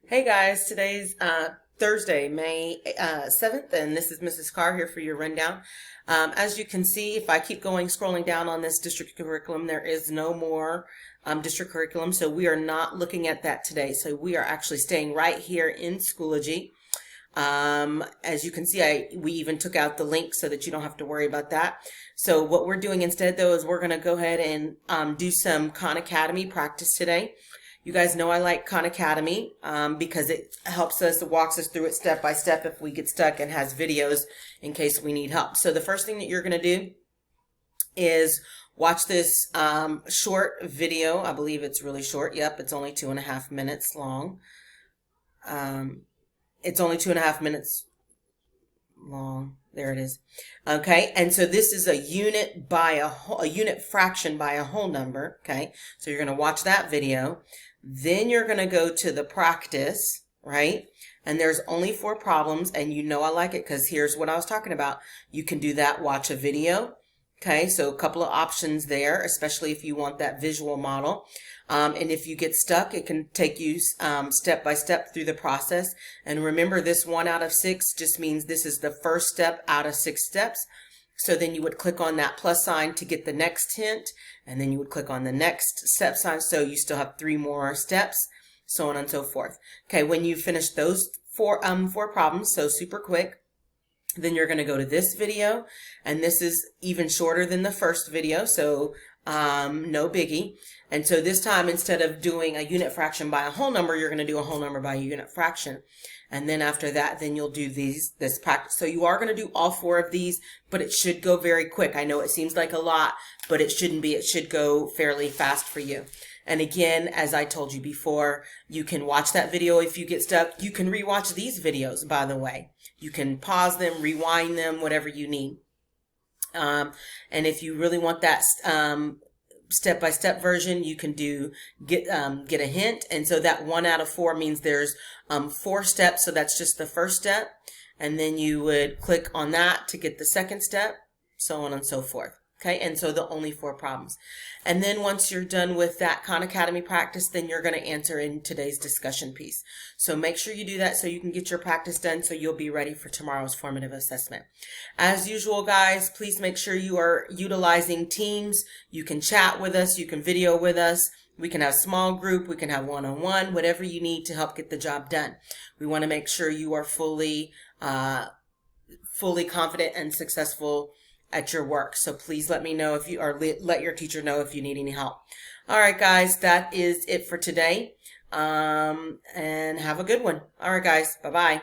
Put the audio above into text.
Hey guys, today's Thursday, May 7th, and this is Mrs. Carr here for your rundown. As you can see, if I keep scrolling down on this district curriculum, there is no more district curriculum, so we are not looking at that today. So we are actually staying right here in Schoology. As you can see, we even took out the link so that you don't have to worry about that. So what we're doing instead, though, is we're going to go ahead and do some Khan Academy practice today. You guys know I like Khan Academy because it helps us, it walks us through it step by step if we get stuck, and has videos in case we need help. So the first thing that you're going to do is watch this short video. I believe it's really short. Yep, it's only 2.5 minutes long. It's only 2.5 minutes long. There it is. Okay, and so this is a unit fraction by a whole number. Okay, so you're going to watch that video. Then you're going to go to the practice, right? And there's only 4 problems, and you know I like it because here's what I was talking about. You can do that, watch a video. Okay, so a couple of options there, especially if you want that visual model. And if you get stuck, it can take you step by step through the process. And remember, this 1 out of 6 just means this is the first step out of 6 steps. So then you would click on that plus sign to get the next hint, and then you would click on the next step sign. So you still have 3 more steps, so on and so forth. Okay, when you finish those four problems, so super quick, then you're going to go to this video, and this is even shorter than the first video, so no biggie. And so this time, instead of doing a unit fraction by a whole number, you're going to do a whole number by a unit fraction. And then after that, then you'll do this practice. So you are going to do all 4 of these, but it should go very quick. I know it seems like a lot, but it shouldn't be. It should go fairly fast for you. And again, as I told you before, you can watch that video if you get stuck. You can rewatch these videos, by the way. You can pause them, rewind them, whatever you need. And if you really want that step-by-step version, you can get a hint. And so that 1 out of 4 means there's 4 steps. So that's just the first step. And then you would click on that to get the second step, so on and so forth. Okay, and so the only 4 problems. And then once you're done with that Khan Academy practice, then you're going to answer in today's discussion piece. So make sure you do that so you can get your practice done so you'll be ready for tomorrow's formative assessment. As usual, guys, please make sure you are utilizing Teams. You can chat with us, you can video with us. We can have small group, we can have one-on-one, whatever you need to help get the job done. We want to make sure you are fully confident and successful at your work. So please let me know if you are, let your teacher know if you need any help. All right, guys, that is it for today. And have a good one. All right, guys, bye-bye.